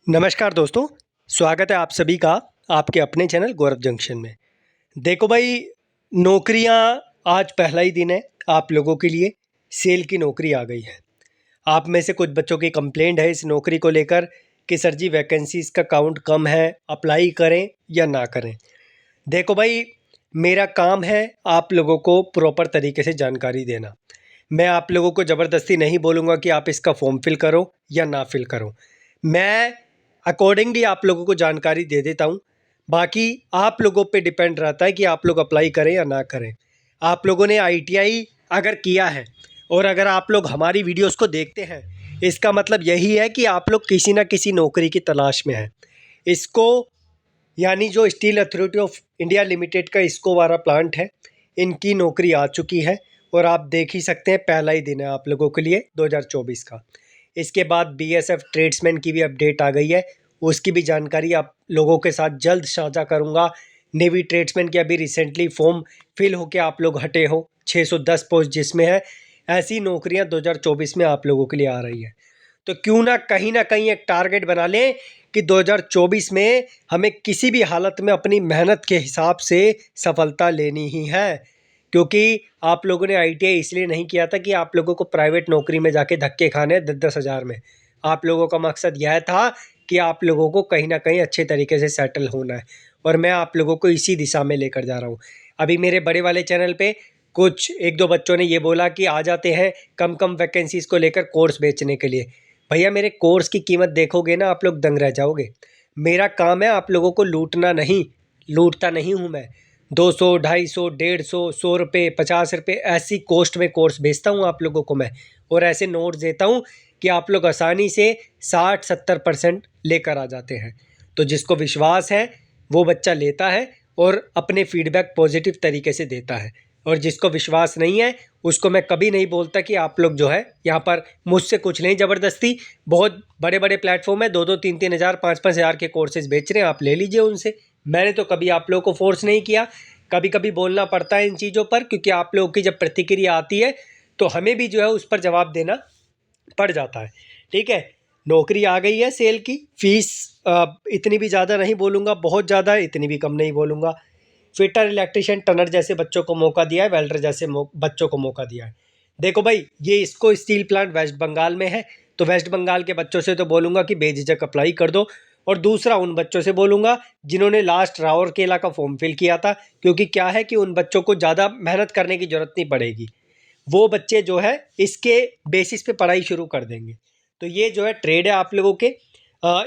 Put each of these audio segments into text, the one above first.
नमस्कार दोस्तों, स्वागत है आप सभी का आपके अपने चैनल गौरव जंक्शन में। देखो भाई, नौकरियां आज पहला ही दिन है आप लोगों के लिए। सेल की नौकरी आ गई है। आप में से कुछ बच्चों की कंप्लेंट है इस नौकरी को लेकर कि सर जी वैकेंसीज़ का काउंट कम है, अप्लाई करें या ना करें। देखो भाई, मेरा काम है आप लोगों को प्रॉपर तरीके से जानकारी देना। मैं आप लोगों को ज़बरदस्ती नहीं बोलूँगा कि आप इसका फॉर्म फिल करो या ना फिल करो। मैं अकॉर्डिंगली आप लोगों को जानकारी दे देता हूँ। बाकी आप लोगों पे डिपेंड रहता है कि आप लोग अप्लाई करें या ना करें। आप लोगों ने आईटीआई अगर किया है और अगर आप लोग हमारी वीडियोस को देखते हैं, इसका मतलब यही है कि आप लोग किसी ना किसी नौकरी की तलाश में हैं। इसको यानी जो steel authority of India limited का इसको वाला प्लांट है, इनकी नौकरी आ चुकी है और आप देख ही सकते हैं पहला ही दिन है आप लोगों के लिए 2024 का। इसके बाद बीएसएफ ट्रेड्समैन की भी अपडेट आ गई है, उसकी भी जानकारी आप लोगों के साथ जल्द साझा करूंगा। नेवी ट्रेड्समैन के अभी रिसेंटली फॉर्म फिल होकर आप लोग हटे हो, 610 पोस्ट जिसमें है। ऐसी नौकरियां 2024 में आप लोगों के लिए आ रही है। तो क्यों ना कहीं एक टारगेट बना लें कि 2024 में हमें किसी भी हालत में अपनी मेहनत के हिसाब से सफलता लेनी ही है। क्योंकि आप लोगों ने आईटीआई इसलिए नहीं किया था कि आप लोगों को प्राइवेट नौकरी में जाके धक्के खाने 10-10 हज़ार में। आप लोगों का मकसद यह था कि आप लोगों को कहीं ना कहीं अच्छे तरीके से सेटल होना है, और मैं आप लोगों को इसी दिशा में लेकर जा रहा हूँ। अभी मेरे बड़े वाले चैनल पे कुछ एक दो बच्चों ने ये बोला कि आ जाते हैं कम कम वैकेंसीज़ को लेकर कोर्स बेचने के लिए। भैया, मेरे कोर्स की कीमत देखोगे ना आप लोग दंग रह जाओगे। मेरा काम है आप लोगों को लूटना नहीं, लूटता नहीं हूँ मैं। 200, 250, 150, 100 रुपये, 50 रुपये ऐसी कॉस्ट में कोर्स बेचता हूँ आप लोगों को मैं, और ऐसे नोट्स देता हूँ कि आप लोग आसानी से 60-70% लेकर आ जाते हैं। तो जिसको विश्वास है वो बच्चा लेता है और अपने फीडबैक पॉजिटिव तरीके से देता है, और जिसको विश्वास नहीं है उसको मैं कभी नहीं बोलता कि आप लोग जो है यहाँ पर मुझसे कुछ नहीं ज़बरदस्ती। बहुत बड़े बड़े प्लेटफॉर्म है, 2-2, 3-3 हज़ार, 5-5 हज़ार के कोर्सेज बेच रहे हैं, आप ले लीजिए उनसे। मैंने तो कभी आप लोगों को फोर्स नहीं किया। कभी कभी बोलना पड़ता है इन चीज़ों पर, क्योंकि आप लोगों की जब प्रतिक्रिया आती है तो हमें भी जो है उस पर जवाब देना पड़ जाता है। ठीक है, नौकरी आ गई है सेल की। फीस इतनी भी ज़्यादा नहीं बोलूँगा, बहुत ज़्यादा है, इतनी भी कम नहीं बोलूँगा। फिटर, इलेक्ट्रिशियन, टनर जैसे बच्चों को मौका दिया है, वेल्डर जैसे बच्चों को मौका दिया है। देखो भाई, ये इसको स्टील प्लांट वेस्ट बंगाल में है, तो वेस्ट बंगाल के बच्चों से तो बोलूँगा कि बेझिझक अप्लाई कर दो। और दूसरा उन बच्चों से बोलूँगा जिन्होंने लास्ट राउरकेला का फॉर्म फिल किया था, क्योंकि क्या है कि उन बच्चों को ज़्यादा मेहनत करने की ज़रूरत नहीं पड़ेगी। वो बच्चे जो है इसके बेसिस पे पढ़ाई शुरू कर देंगे। तो ये जो है ट्रेड है आप लोगों के।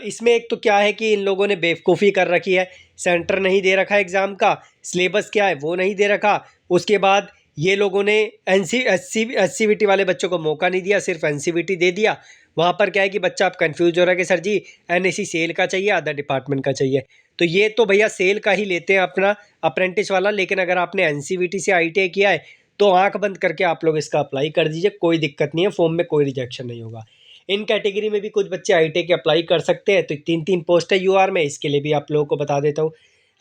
इसमें एक तो क्या है कि इन लोगों ने बेवकूफ़ी कर रखी है, सेंटर नहीं दे रखा एग्ज़ाम का, सिलेबस क्या है वो नहीं दे रखा। उसके बाद ये लोगों ने एनसीवीटी वाले बच्चों को मौका नहीं दिया, सिर्फ एनसीवीटी दे दिया। वहाँ पर क्या है कि बच्चा अब कंफ्यूज हो रहा है कि सर जी एनएसी सेल का चाहिए, अदर डिपार्टमेंट का चाहिए। तो ये तो भैया सेल का ही लेते हैं अपना अप्रेंटिस वाला, लेकिन अगर आपने एनसीवीटी से आईटीआई किया है तो आंख बंद करके आप लोग इसका अप्लाई कर दीजिए, कोई दिक्कत नहीं है, फॉर्म में कोई रिजेक्शन नहीं होगा। इन कैटेगरी में भी कुछ बच्चे आईटीआई के अप्लाई कर सकते हैं, तो 3-3 पोस्ट है यूआर में, इसके लिए भी आप लोगों को बता देता हूँ।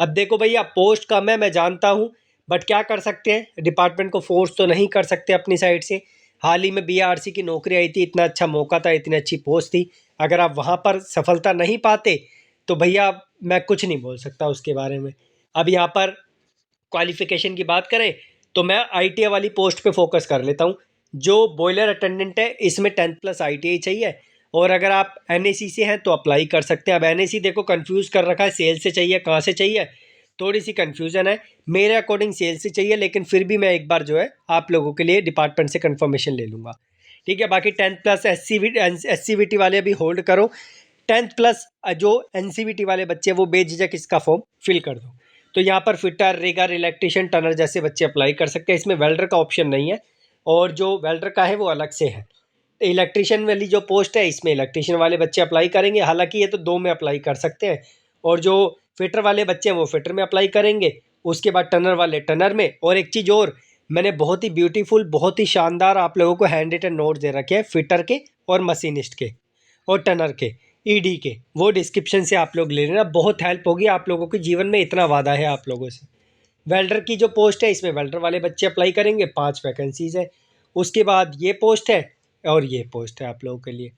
अब देखो भैया, पोस्ट कम है मैं जानता हूँ, बट क्या कर सकते हैं, डिपार्टमेंट को फोर्स तो नहीं कर सकते अपनी साइड से। हाल ही में बीआरसी की नौकरी आई थी, इतना अच्छा मौका था, इतनी अच्छी पोस्ट थी, अगर आप वहाँ पर सफलता नहीं पाते तो भैया मैं कुछ नहीं बोल सकता उसके बारे में। अब यहाँ पर क्वालिफिकेशन की बात करें तो मैं आईटीआई वाली पोस्ट पे फोकस कर लेता हूँ। जो बॉयलर अटेंडेंट है इसमें 10th प्लस आईटीआई चाहिए, और अगर आप एनएसी से हैं तो अप्लाई कर सकते हैं। अब एनएसी देखो कंफ्यूज कर रखा है, सेल से चाहिए कहाँ से चाहिए, थोड़ी सी कन्फ्यूज़न है। मेरे अकॉर्डिंग सेल से चाहिए, लेकिन फिर भी मैं एक बार जो है आप लोगों के लिए डिपार्टमेंट से कन्फर्मेशन ले लूँगा। ठीक है, बाकी 10th प्लस एससीवीटी वाले अभी होल्ड करो। 10th प्लस जो एनसीवीटी वाले बच्चे वो बेझिझक इसका फॉर्म फिल कर दो। तो यहाँ पर फिटर, रिगर, इलेक्ट्रिशियन, टनर जैसे बच्चे अप्लाई कर सकते हैं। इसमें वेल्डर का ऑप्शन नहीं है, और जो वेल्डर का है वो अलग से है। इलेक्ट्रिशियन वाली जो पोस्ट है इसमें इलेक्ट्रिशियन वाले बच्चे अप्लाई करेंगे, हालांकि ये तो 2 में अप्लाई कर सकते हैं, और जो फिटर वाले बच्चे हैं वो फिटर में अप्लाई करेंगे। उसके बाद टनर वाले टनर में। और एक चीज़ और, मैंने बहुत ही ब्यूटीफुल, बहुत ही शानदार आप लोगों को हैंड रिटन नोट दे रखे हैं फिटर के और मशीनिस्ट के और टनर के, ईडी के, वो डिस्क्रिप्शन से आप लोग ले लेना, बहुत हेल्प होगी आप लोगों के जीवन में, इतना वादा है आप लोगों से। वेल्डर की जो पोस्ट है इसमें वेल्डर वाले बच्चे अप्लाई करेंगे, 5 वैकेंसीज़ है। उसके बाद ये पोस्ट है और ये पोस्ट है आप लोगों के लिए।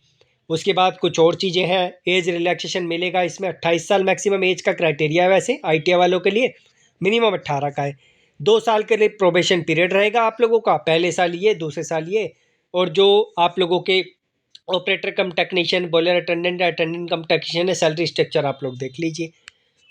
उसके बाद कुछ और चीज़ें हैं, एज रिलैक्सेशन मिलेगा इसमें, 28 साल मैक्सिमम एज का क्राइटेरिया है वैसे ITI वालों के लिए, मिनिमम 18 का है। 2 साल के लिए प्रोबेशन पीरियड रहेगा आप लोगों का, पहले साल ये, दूसरे साल ये। और जो आप लोगों के ऑपरेटर कम टेक्नीशियन, बॉयलर अटेंडेंट या अटेंडेंट कम टेक्नीशियन है, सैलरी स्ट्रक्चर आप लोग देख लीजिए।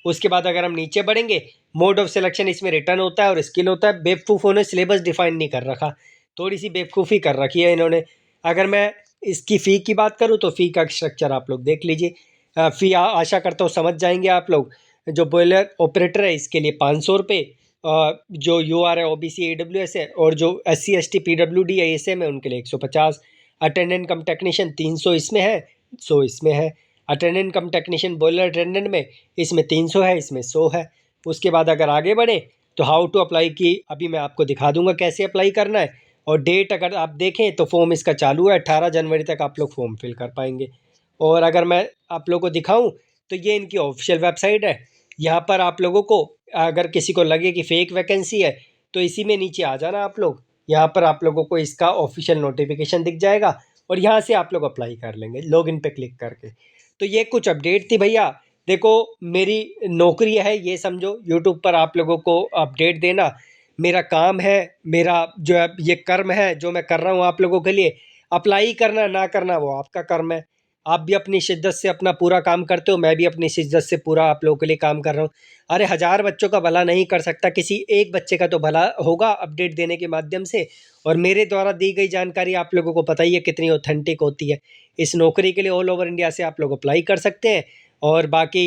उसके बाद अगर हम नीचे बढ़ेंगे, मोड ऑफ सिलेक्शन इसमें रिटर्न होता है और स्किल होता है। बेवकूफ़ों ने सिलेबस डिफाइन नहीं कर रखा, थोड़ी सी बेवकूफ़ी कर रखी है इन्होंने। अगर मैं इसकी फ़ी की बात करूँ तो फ़ी का स्ट्रक्चर आप लोग देख लीजिए। फ़ी आशा करता हूँ समझ जाएंगे आप लोग। जो बॉयलर ऑपरेटर है इसके लिए 500 रुपये, जो UR है OBC AWS है, और जो SC ST PWD है ASM है उनके लिए 150। अटेंडेंट कम टेक्नीशियन 300 इसमें है, 100 इसमें है। अटेंडेंट कम टेक्नीशियन बॉयलर अटेंडेंट में इसमें 300 है, इसमें 100 है। उसके बाद अगर आगे बढ़े तो हाउ टू अप्लाई की अभी मैं आपको दिखा दूंगा कैसे अप्लाई करना है। और डेट अगर आप देखें तो फॉर्म इसका चालू है, 18 जनवरी तक आप लोग फॉर्म फिल कर पाएंगे। और अगर मैं आप लोगों को दिखाऊं तो ये इनकी ऑफिशियल वेबसाइट है। यहाँ पर आप लोगों को अगर किसी को लगे कि फ़ेक वैकेंसी है तो इसी में नीचे आ जाना आप लोग, यहाँ पर आप लोगों को इसका ऑफिशियल नोटिफिकेशन दिख जाएगा और यहाँ से आप लोग अप्लाई कर लेंगे लॉगिन पे क्लिक करके। तो ये कुछ अपडेट थी भैया। देखो, मेरी नौकरी है ये समझो, यूट्यूब पर आप लोगों को अपडेट देना मेरा काम है, मेरा जो है ये कर्म है जो मैं कर रहा हूँ आप लोगों के लिए। अप्लाई करना ना करना वो आपका कर्म है। आप भी अपनी शिद्दत से अपना पूरा काम करते हो, मैं भी अपनी शिद्दत से पूरा आप लोगों के लिए काम कर रहा हूँ। अरे 1000 बच्चों का भला नहीं कर सकता, किसी एक बच्चे का तो भला होगा अपडेट देने के माध्यम से। और मेरे द्वारा दी गई जानकारी आप लोगों को पता ही है कितनी ऑथेंटिक होती है। इस नौकरी के लिए ऑल ओवर इंडिया से आप लोग अप्लाई कर सकते हैं। और बाकी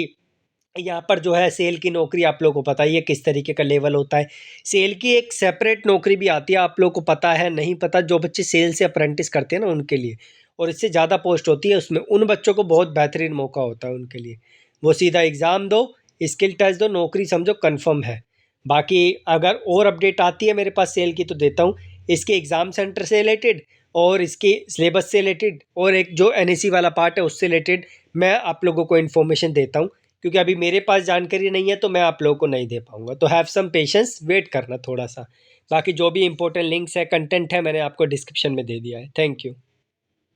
यहाँ पर जो है सेल की नौकरी आप लोगों को पता ही है किस तरीके का लेवल होता है। सेल की एक सेपरेट नौकरी भी आती है, आप लोगों को पता है नहीं पता, जो बच्चे सेल से अप्रेंटिस करते हैं ना उनके लिए। और इससे ज़्यादा पोस्ट होती है उसमें, उन बच्चों को बहुत बेहतरीन मौका होता है उनके लिए। वो सीधा एग्ज़ाम दो, स्किल टेस्ट दो, नौकरी समझो कन्फर्म है। बाकी अगर और अपडेट आती है मेरे पास सेल की तो देता हूँ, इसके एग्ज़ाम सेंटर से रिलेटेड और इसके सिलेबस से रिलेटेड और एक जो NSE वाला पार्ट है उससे रिलेटेड मैं आप लोगों को इन्फॉर्मेशन देता हूँ। क्योंकि अभी मेरे पास जानकारी नहीं है तो मैं आप लोगों को नहीं दे पाऊँगा, तो हैव सम पेशेंस, वेट करना थोड़ा सा। बाकी जो भी इंपॉर्टेंट लिंक्स है, कंटेंट है, मैंने आपको डिस्क्रिप्शन में दे दिया है। Thank you.